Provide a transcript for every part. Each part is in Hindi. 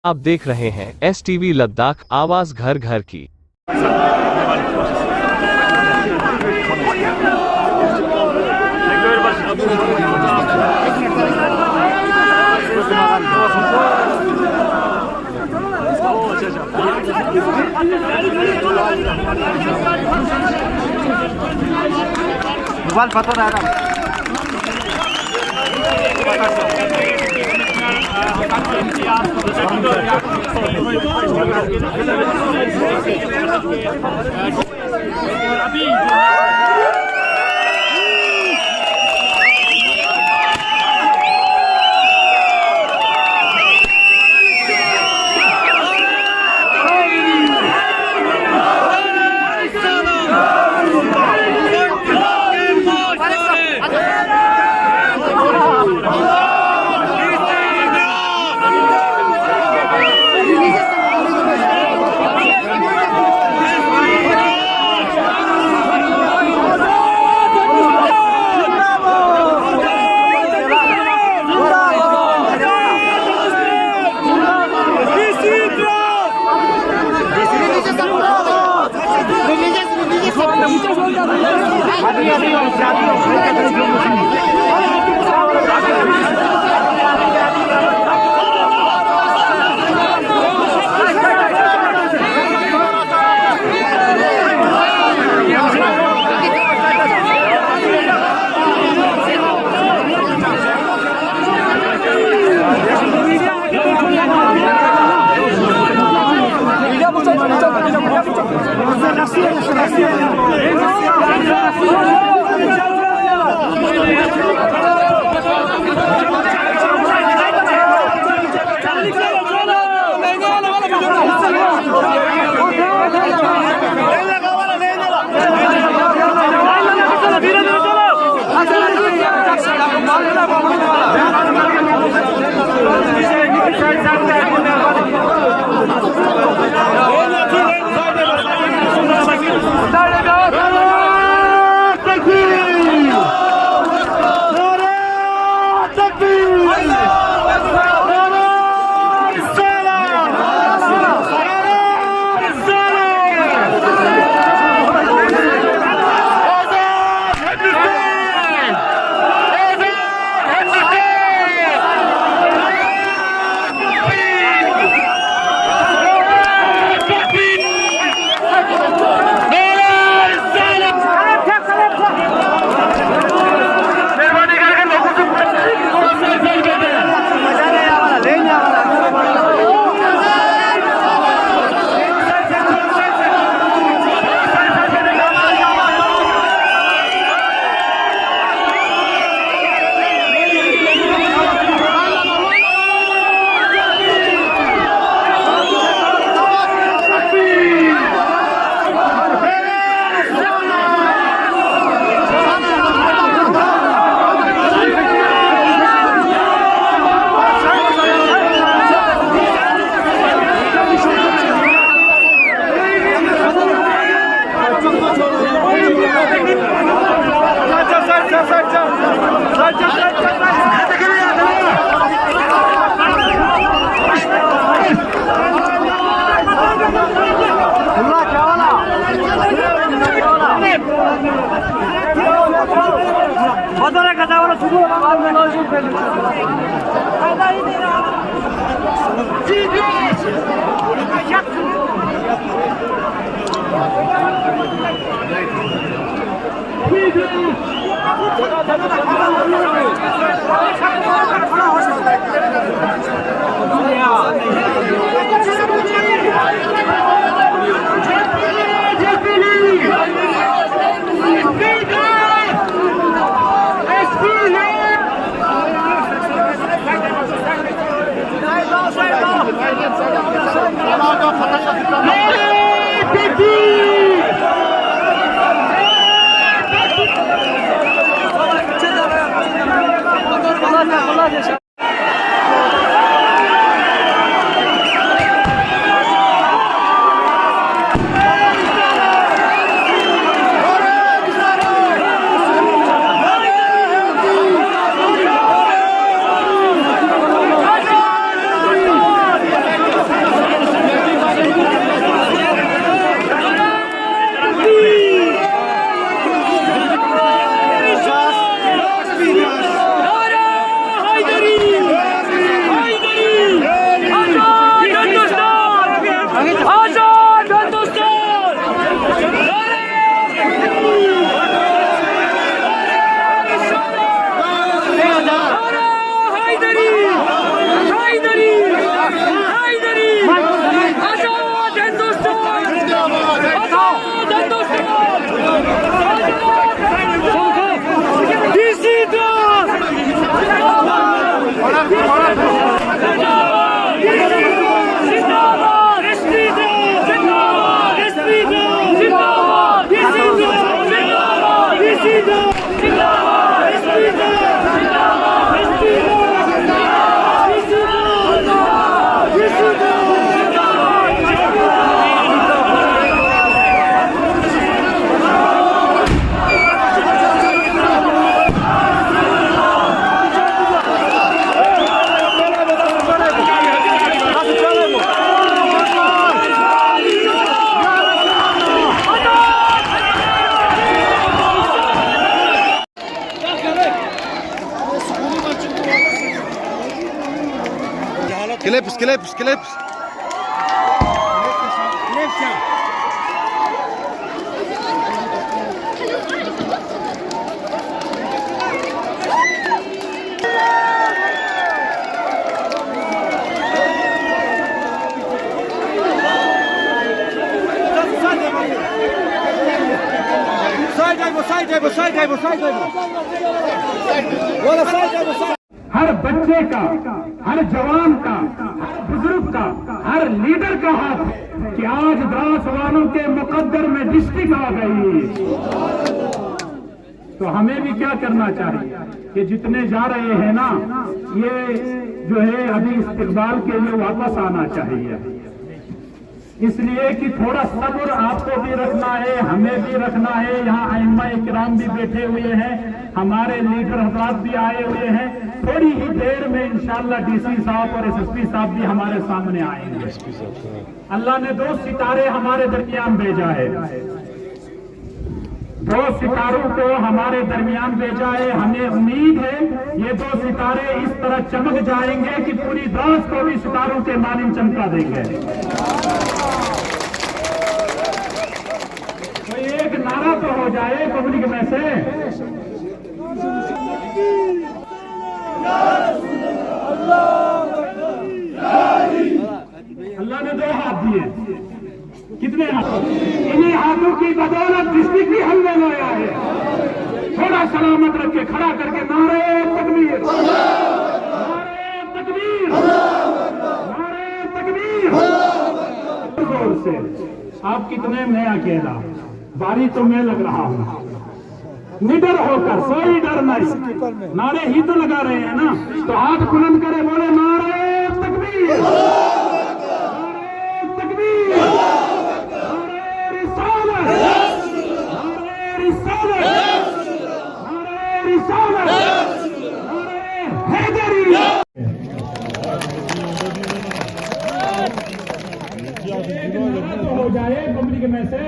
आप देख रहे हैं STV लद्दाख, आवाज घर घर की। मोबाइल पता रहेगा। clips, clips. Side table. Wala side table. हर बच्चे का, हर जवान का, हर बुजुर्ग का, हर लीडर का हाथ है कि आज द्रास वालों के मुकद्दर में डिस्ट्रिक्ट आ गई। तो हमें भी क्या करना चाहिए कि जितने जा रहे हैं ना, ये जो है अभी इस्तिकबाल के लिए वापस आना चाहिए। इसलिए कि थोड़ा सब्र आपको भी रखना है, हमें भी रखना है। यहाँ अइम्मा इकराम भी बैठे हुए हैं, हमारे लीडर हज़रात भी आए हुए हैं। थोड़ी ही देर में इंशाअल्लाह डीसी साहब और एसएसपी साहब भी हमारे सामने आएंगे। अल्लाह ने 2 सितारे हमारे दरमियान भेजा है, 2 सितारों को हमारे दरमियान भेजा है। हमें उम्मीद है ये 2 सितारे इस तरह चमक जाएंगे कि पूरी द्रास को भी सितारों के मानिंद चमका देंगे। तो एक नारा तो हो जाए पब्लिक में से, अल्लाह ने 2 हाथ दिए, कितने हाथ? इन्हीं हाथों की बदौलत डिस्ट्रिक्ट भी हमने लाया है। थोड़ा सलामत रख के खड़ा करके नारे तकबीर, नारे तकबीर, नारे तकबीर। जोर से आप कितने, मैं अकेला, बारी तो मैं लग रहा हूँ। निडर होकर, कोई डर नहीं, नारे ही तो लगा रहे हैं ना। तो हाथ बुलंद करे, बोले नारे तकबीर, नारे तकबीर, नारे रिसालत, नारे रिसालत, नारे रिसालत, नारे हैदरी। हो जाए पब्लिक में से,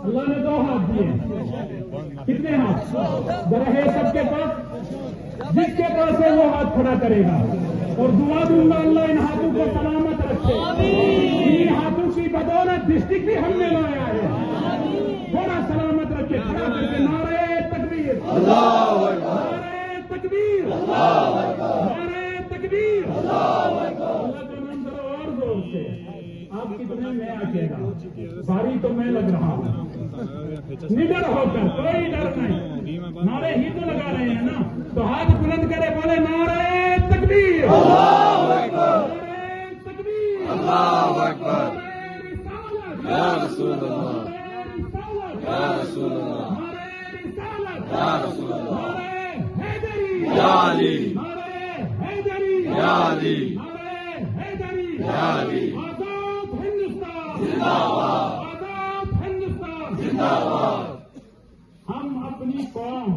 अल्लाह ने 2 हाथ दिए, कितने हाथ? रहे सबके पास, जिसके पास है वो हाथ खड़ा करेगा। और दुआ दूंगा अल्लाह इन हाथों को सलामत रखे। इन हाथों की बदौलत डिस्ट्रिक्ट भी हमने लाया है। थोड़ा सलामत रखे, खड़ा करके नारे तकबीर, नारे तकबीर, नारे तकबीर। अल्लाह का नाम करो और जोर से। आप कितने, मैं अकेला, बारी तो मैं लग रहा हूँ। निडर होकर, कोई डर नहीं, नारे ही तो लगा रहे हैं ना। तो हाथ बुलंद करे, बोले नारे तकबीर, नारे तकबीर, अल्लाहु अकबर, या रसूल अल्लाह, या रसूल अल्लाह, या रसूल अल्लाह, नारे हैदरी, या अली, नारे हैदरी, या अली, नारे हैदरी, या अली। आजाद हिंदुस्तान जिंदाबाद, आजाद हिंदुस्तान जिंदाबाद। हम अपनी कौम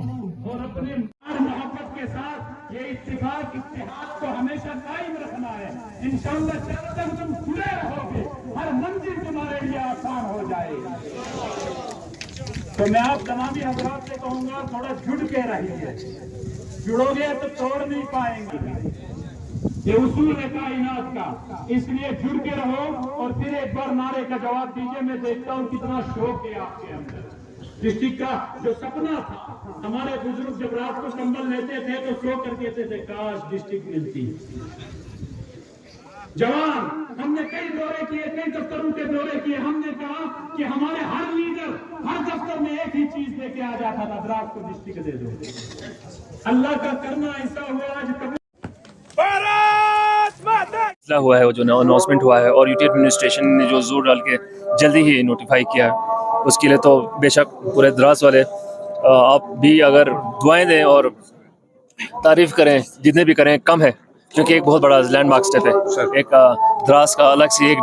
और अपने मोहब्बत के साथ ये इत्तेफाक इत्तेहाद को हमेशा कायम रखना है। इंशाअल्लाह जब तक तुम जुड़े रहोगे, हर मंजिल तुम्हारे लिए आसान हो जाएगी। तो मैं आप तमामी हज़रात से कहूंगा, थोड़ा जुड़ के रहिए। जुड़ोगे तो तोड़ नहीं पाएंगे, ये उसूल है कायनात का। इसलिए जुड़ के रहो और फिर एक बार नारे का जवाब दीजिए। मैं देखता हूँ कितना शौक है आपके अंदर। डिस्ट्रिक्ट का जो सपना था, हमारे बुजुर्ग जब रात को कंबल लेते थे तो सो कर कहते थे काश डिस्ट्रिक्ट मिलती। जवान, हमने कई दौरे किए, कई दफ्तरों के दौरे किए। हमने कहा कि हमारे हर लीडर हर दफ्तर में एक ही चीज लेके आ जाता था, द्रास को डिस्ट्रिक्ट दे दो। अल्लाह का करना ऐसा हुआ आज कभी हुआ है, जो अनाउंसमेंट हुआ है और यूटी एडमिनिस्ट्रेशन ने जो जोर डाल के जल्दी ही नोटिफाई किया है, उसके लिए तो बेशक पूरे द्रास वाले आप भी अगर दुआएं दें और तारीफ़ करें, जितने भी करें कम है, क्योंकि एक बहुत बड़ा लैंडमार्क स्टेप है। एक द्रास का अलग से एक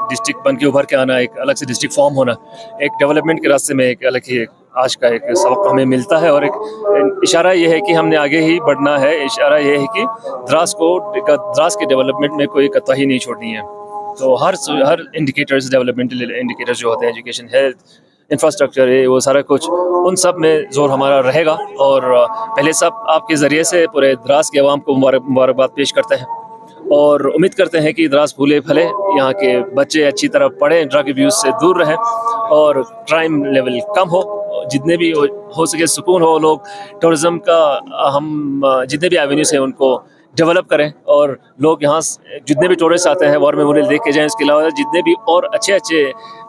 डिस्ट्रिक्ट बन के उभर के आना, एक अलग से डिस्ट्रिक्ट फॉर्म होना, एक डेवलपमेंट के रास्ते में एक अलग ही आज का एक सबक हमें मिलता है। और एक इशारा ये है कि हमने आगे ही बढ़ना है। इशारा ये है कि द्रास के डेवलपमेंट में कोई कोताही नहीं छोड़नी है। तो हर इंडिकेटर्स, डेवलपमेंटल इंडिकेटर्स जो होते हैं, एजुकेशन, हेल्थ, इंफ्रास्ट्रक्चर है, वो सारा कुछ, उन सब में जोर हमारा रहेगा। और पहले सब आपके ज़रिए से पूरे द्रास के अवाम को मुबारकबाद पेश करते हैं और उम्मीद करते हैं कि द्रास फूले फले, यहाँ के बच्चे अच्छी तरह पढ़ें, ड्रग अब्यूज़ से दूर रहें और क्राइम लेवल कम हो, जितने भी हो सके सुकून हो, लोग टूरिज़्म का हम जितने भी एवेन्यूज़ हैं उनको डेवलप करें और लोग यहाँ जितने भी टूरिस्ट आते हैं वॉर मेमोरियल देख के जाएं। इसके अलावा जितने भी और अच्छे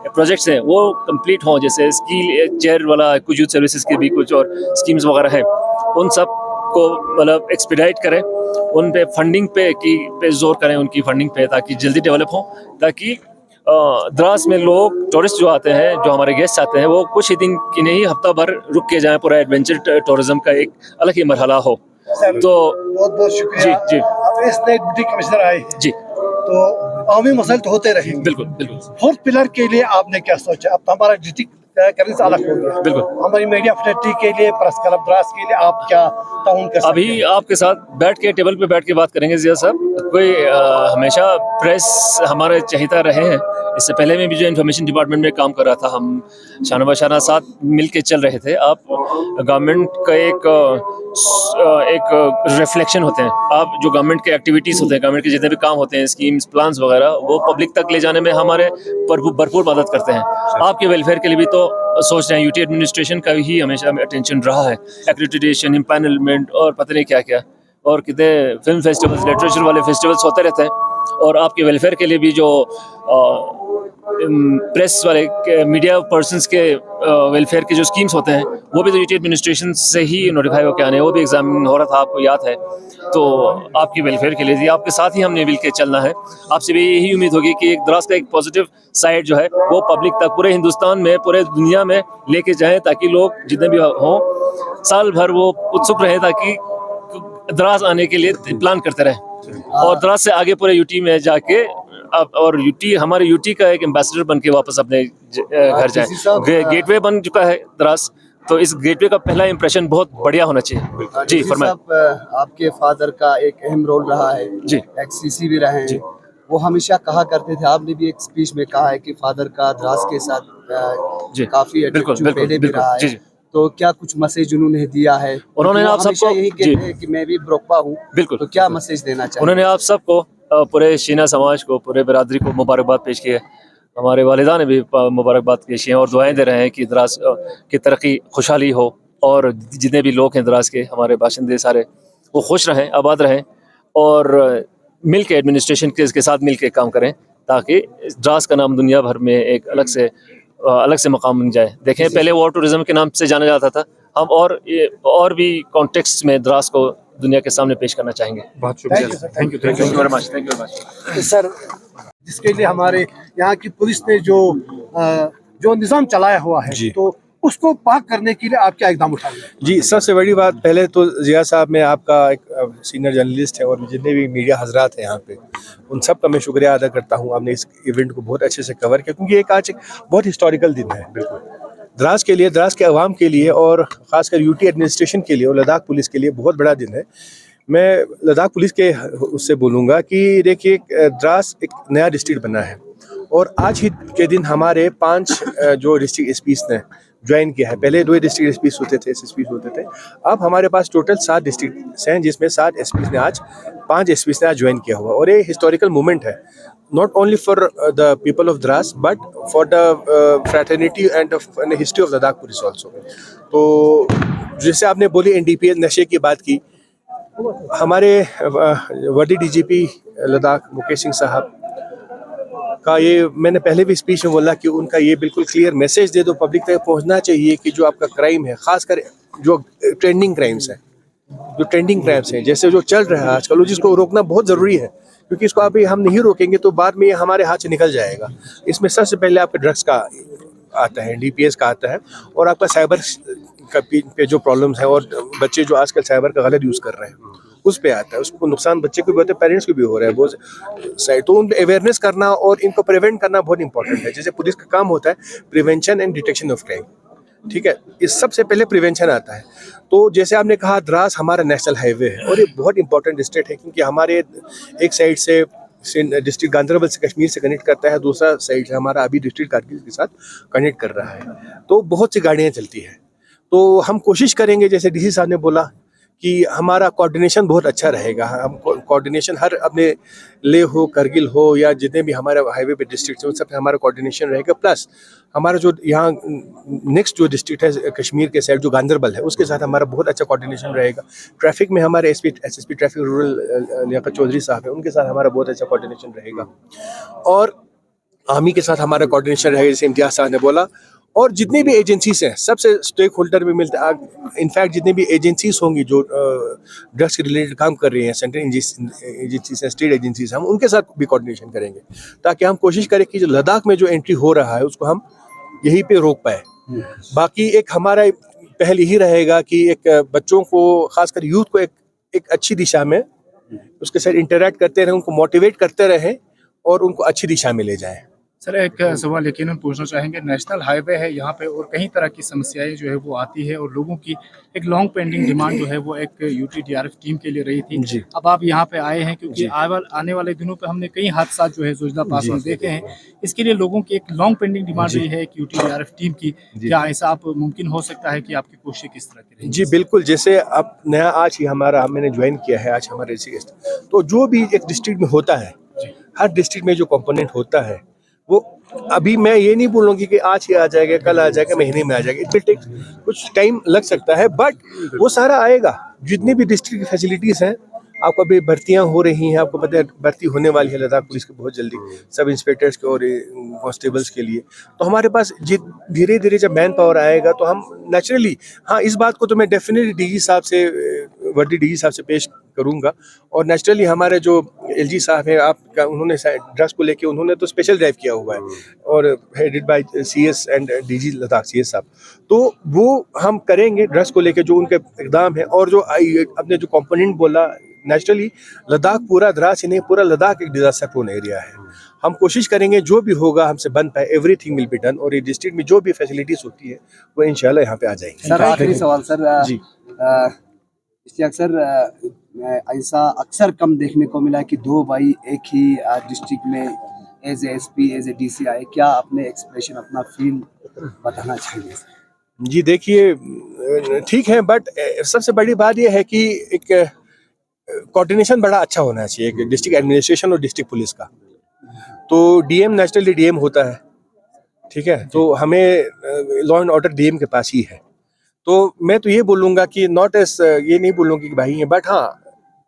प्रोजेक्ट्स हैं वो कंप्लीट हों, जैसे स्किल चेयर वाला कुछ यूथ सर्विसेज के भी कुछ और स्कीम्स वगैरह हैं, उन सब को मतलब एक्सपीडाइट करें, उन पे फंडिंग पे जोर करें, उनकी फंडिंग पे, ताकि जल्दी डेवलप हों, ताकि द्रास में लोग टूरिस्ट जो आते हैं, जो हमारे गेस्ट आते हैं, वो कुछ ही दिन की नहीं हफ्ता भर रुक के जाएं। पूरा एडवेंचर टूरिज्म का एक अलग ही मरहला हो। तो बहुत बहुत शुक्रिया। जी आप इस नए डिप्टी कमिश्नर आए हैं, जी, तो कौमी मसले तो होते रहेंगे। बिल्कुल बिल्कुल। फोर्थ पिलर के लिए आपने क्या सोचा? अब तो हमारा डिस्ट्रिक्ट करने से अलग हो गया, बिल्कुल। हमारी मीडिया फ्रेटर्निटी के लिए, प्रेस क्लब द्रास के लिए आप क्या ताउन कर सकते हैं? अभी आपके साथ बैठ के टेबल पे बैठ के बात करेंगे जिया साहब। कोई हमेशा प्रेस हमारे चाहता रहे हैं। इससे पहले में भी जो इन्फॉर्मेशन डिपार्टमेंट में काम कर रहा था, हम शाना बशाना साथ मिल के चल रहे थे। आप गवर्नमेंट का एक रिफ्लेक्शन होते हैं। आप जो गवर्नमेंट के एक्टिविटीज़ होते हैं, गवर्नमेंट के जितने भी काम होते हैं, स्कीम्स, प्लान्स वगैरह, वो पब्लिक तक ले जाने में हमारे भरपूर मदद करते हैं। आपके वेलफेयर के लिए भी तो सोच रहे हैं। यूटी एडमिनिस्ट्रेशन का ही हमेशा अटेंशन रहा है, एक्रेडिटेशन, इम्पैनलमेंट और पता नहीं क्या क्या, और कितने फिल्म फेस्टिवल्स, लिटरेचर वाले फेस्टिवल्स होते रहते हैं। और आपके वेलफेयर के लिए भी जो प्रेस वाले, मीडिया पर्सन्स के वेलफेयर के जो स्कीम्स होते हैं, वो भी तो यूटी एडमिनिस्ट्रेशन से ही नोटिफाई होकर आने हैं। वो भी एग्जामिन हो रहा था, आपको याद है। तो आपके वेलफेयर के लिए आपके साथ ही हमने मिल के चलना है। आपसे भी यही उम्मीद होगी कि एक द्रास का एक पॉजिटिव साइड जो है वो पब्लिक तक, पूरे हिंदुस्तान में, पूरे दुनिया में लेके जाएं, ताकि लोग जितने भी हों साल भर वो उत्सुक रहें, ताकि द्रास आने के लिए प्लान करते रहें और द्रास से आगे पूरे यूटी में जाके और यूटी, हमारे यूटी का एक एम्बेसडर बन के वापस अपने घर जाए। गेटवे बन चुका है द्रास, तो इस गेटवे का पहला इंप्रेशन बहुत बढ़िया होना चाहिए। जी फरमाइए। आपके फादर का एक अहम रोल रहा है जी, एक्स-सीसी भी रहे हैं। वो हमेशा कहा करते थे, आपने भी एक स्पीच में कहा है कि फादर का द्रास के साथ काफी अटैच पहले भी रहा है। तो क्या कुछ मैसेज उन्होंने दिया है? उन्होंने आप सबको यही कहते हैं कि मैं भी ब्रोकबा हूँ, बिल्कुल, तो क्या मैसेज देना चाहिए? उन्होंने आप सबको, पूरे शीना समाज को, पूरे बिरादरी को मुबारकबाद पेश की है। हमारे वालिदा ने भी मुबारकबाद पेश की है और दुआएं दे रहे हैं कि द्रास की तरक्की, खुशहाली हो और जितने भी लोग हैं द्रास के, हमारे बाशिंदे सारे, वो खुश रहें, आबाद रहें और मिल के एडमिनिस्ट्रेशन के साथ मिल के काम करें, ताकि द्रास का नाम दुनिया भर में एक अलग से मकाम बन जाए। देखें, पहले वॉर टूरिज्म के नाम से जाना जाता था, हम और भी कॉन्टेक्स्ट में द्रास को दुनिया के सामने पेश करना चाहेंगे। बहुत शुक्रिया, thank you very much sir. जिसके लिए हमारे यहाँ की पुलिस ने जो निज़ाम चलाया हुआ है, तो उसको पाक करने के लिए आप क्या इकदाम उठाएंगे? जी, सबसे बड़ी बात, पहले तो जिया साहब, मैं आपका एक सीनियर जर्नलिस्ट है और जितने भी मीडिया हजरात हैं यहाँ पे, उन सब का मैं शुक्रिया अदा करता हूँ। आपने इस इवेंट को बहुत अच्छे से कवर किया, क्योंकि आज एक बहुत हिस्टोरिकल दिन है बिल्कुल द्रास के लिए, द्रास के अवाम के लिए और ख़ासकर यूटी एडमिनिस्ट्रेशन के लिए और लद्दाख पुलिस के लिए बहुत बड़ा दिन है। मैं लद्दाख पुलिस के उससे बोलूँगा कि देखिए, द्रास एक नया डिस्ट्रिक्ट बना है और आज ही के दिन हमारे 5 जो डिस्ट्रिक्ट एसपीज़ ने ज्वाइन किया है। पहले 2 डिस्ट्रिक्ट एसपीज़ होते थे, एसएसपीज़ होते थे। अब हमारे पास टोटल 7 डिस्ट्रिक्ट हैं, जिसमें 7 एसपीज़ ने आज 5 एसपीज़ ने आज ज्वाइन किया हुआ। और ये हिस्टोरिकल मोमेंट है, not only for the people of Dras, but for the fraternity and the history of Ladakh police also. तो जैसे आपने बोली NDPS नशे की बात की, हमारे वर्दी डीजीपी लद्दाख मुकेश सिंह साहब का ये मैंने पहले भी स्पीच में बोला कि उनका ये बिल्कुल क्लियर मैसेज दे दो, पब्लिक तक पहुंचना चाहिए कि जो आपका क्राइम है, खासकर जो ट्रेंडिंग क्राइम्स हैं, जैसे जो चल रहा है आजकल, जिसको रोकना बहुत ज़रूरी है, क्योंकि इसको अभी हम नहीं रोकेंगे तो बाद में ये हमारे हाथ से निकल जाएगा। इसमें सबसे पहले आपके ड्रग्स का आता है, DPS का आता है, और आपका साइबर का पे जो प्रॉब्लम्स है और बच्चे जो आजकल साइबर का गलत यूज़ कर रहे हैं उस पे आता है। उसको नुकसान बच्चे को भी होता है, पेरेंट्स को भी हो रहा है बहुत साइड। तो उन अवेयरनेस करना और इनको प्रिवेंट करना बहुत इंपॉर्टेंट है। जैसे पुलिस का काम होता है prevention and detection of crime, ठीक है, इस सबसे पहले प्रिवेंशन आता है। तो जैसे आपने कहा, द्रास हमारा नेशनल हाईवे है और ये बहुत इंपॉर्टेंट डिस्ट्रिक्ट है, क्योंकि हमारे एक साइड से डिस्ट्रिक्ट गांधरबल से कश्मीर से कनेक्ट करता है, दूसरा साइड हमारा अभी डिस्ट्रिक्ट कारगिल के साथ कनेक्ट कर रहा है। तो बहुत सी गाड़ियाँ चलती हैं। तो हम कोशिश करेंगे, जैसे डीसी साहब ने बोला कि हमारा कोऑर्डिनेशन बहुत अच्छा रहेगा। हम कोऑर्डिनेशन हर अपने ले हो, करगिल हो या जितने भी हमारे हाईवे पे डिस्ट्रिक्ट हैं उन सब पे हमारा कोऑर्डिनेशन रहेगा। प्लस हमारा जो यहाँ नेक्स्ट जो डिस्ट्रिक्ट है कश्मीर के साइड जो गांधरबल है उसके साथ हमारा बहुत अच्छा कोऑर्डिनेशन रहेगा। ट्रैफिक में हमारे SSP traffic rural Liaquat Chaudhary साहब हैं, उनके साथ हमारा बहुत अच्छा कोऑर्डिनेशन रहेगा। और आर्मी के साथ हमारा कोऑर्डिनेशन रहेगा, जैसे इम्तियाज साहब ने बोला। और जितनी भी एजेंसीज हैं सबसे स्टेक होल्डर भी मिलते हैं। इनफैक्ट जितनी भी एजेंसीज होंगी जो ड्रग्स के रिलेटेड काम कर रही हैं, सेंट्रल एजेंसीज हैं, स्टेट एजेंसीज, हम उनके साथ भी कोऑर्डिनेशन करेंगे ताकि हम कोशिश करें कि जो लद्दाख में जो एंट्री हो रहा है उसको हम यहीं पे रोक पाए। बाकी एक हमारा पहल यही रहेगा कि एक बच्चों को, खासकर यूथ को एक अच्छी दिशा में उसके साथ इंटरेक्ट करते रहें, उनको मोटिवेट करते रहें और उनको अच्छी दिशा में ले जाएं। सर एक सवाल यकीनन पूछना चाहेंगे, नेशनल हाईवे है यहाँ पे और कई तरह की समस्याएं जो है वो आती है और लोगों की एक लॉन्ग पेंडिंग डिमांड जो है वो एक यूटीडीआरएफ टीम के लिए रही थी। अब आप यहाँ पे आए हैं क्योंकि आने वाले दिनों पे हमने कई हादसा जो है जोजिला पास में देखे हैं। इसके लिए लोगों की एक लॉन्ग पेंडिंग डिमांड रही है एक यूटीडीआरएफ टीम की। क्या ऐसा आप मुमकिन हो सकता है कि आपकी कोशिश किस तरह की? जी बिल्कुल, जैसे अब नया आज ही मैंने ज्वाइन किया है आज हमारे तो जो भी एक डिस्ट्रिक्ट में होता है, हर डिस्ट्रिक्ट में जो कंपोनेंट होता है वो अभी मैं ये नहीं बोलूँगी कि आज ही आ जाएगा, कल आ जाएगा, महीने में आ जाएगा। इट विल टेक कुछ टाइम लग सकता है, बट वो सारा आएगा। जितनी भी डिस्ट्रिक्ट की फैसिलिटीज़ हैं, आपको अभी भर्तियां हो रही हैं, आपको पता है भर्ती होने वाली है लद्दाख पुलिस की बहुत जल्दी, सब इंस्पेक्टर्स के और कांस्टेबल्स के लिए। तो हमारे पास धीरे धीरे जब मैन पावर आएगा तो हम नेचुरली, हाँ इस बात को तो मैं डेफिनेटली डीजी साहब से, वर्दी डीजी साहब से पेश करूंगा। और नेचुरली हमारे जो एलजी साहब हैं, आपका उन्होंने ड्रग्स को लेके उन्होंने तो स्पेशल ड्राइव किया हुआ है और headed by CS and DG Ladakh CS साहब। तो वो हम करेंगे ड्रग्स को लेके जो उनके इकदाम है। और जो अपने जो कंपोनेंट बोला, नेचुरली लद्दाख पूरा द्रास ही नहीं, पूरा लद्दाख एक डिजास्टर प्रोन एरिया है। हम कोशिश करेंगे जो भी होगा हमसे बन पाए, एवरीथिंग विल बी डन। और ये डिस्ट्रिक्ट में जो भी फैसिलिटीज होती है वो इंशाल्लाह यहाँ पे आ जाएंगे। सर आखिरी सवाल सर जी, इसलिए अक्सर ऐसा अक्सर कम देखने को मिला कि दो भाई एक ही डिस्ट्रिक्ट में as a SP as a DC आए। क्या अपने एक्सप्रेशन, अपना फील बताना चाहिए? जी देखिए ठीक है, बट सबसे बड़ी बात यह है कि एक कोऑर्डिनेशन बड़ा अच्छा होना चाहिए एक डिस्ट्रिक्ट एडमिनिस्ट्रेशन और डिस्ट्रिक्ट पुलिस का। तो डीएम नेशनली डीएम होता है, ठीक है, तो हमें लॉ एंड ऑर्डर डीएम के पास ही है। तो मैं तो ये बोलूँगा कि नॉट एस, ये नहीं बोलूँगी कि भाई है, बट हाँ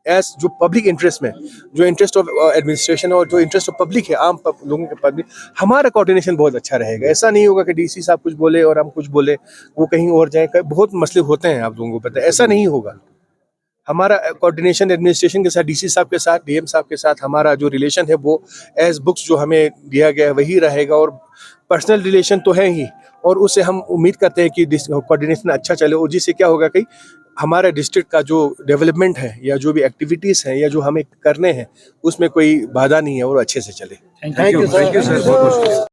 एस जो पब्लिक इंटरेस्ट में, जो इंटरेस्ट ऑफ एडमिनिस्ट्रेशन और जो इंटरेस्ट ऑफ पब्लिक है, आम लोगों के पब्लिक, हमारा कोऑर्डिनेशन बहुत अच्छा रहेगा। ऐसा नहीं होगा कि डीसी साहब कुछ बोले और हम कुछ बोले, वो कहीं और जाए। बहुत मसले होते हैं, आप लोगों को पता है, ऐसा नहीं होगा। हमारा कोऑर्डिनेशन एडमिनिस्ट्रेशन के साथ, डीसी साहब के साथ, डीएम साहब के साथ हमारा जो रिलेशन है वो एज बुक्स जो हमें दिया गया है वही रहेगा। और पर्सनल रिलेशन तो है ही, और उससे हम उम्मीद करते हैं कि कोऑर्डिनेशन अच्छा चले, और जिससे क्या होगा कि हमारे डिस्ट्रिक्ट का जो डेवलपमेंट है या जो भी एक्टिविटीज़ हैं या जो हमें करने हैं उसमें कोई बाधा नहीं है और अच्छे से चले। Thank you sir.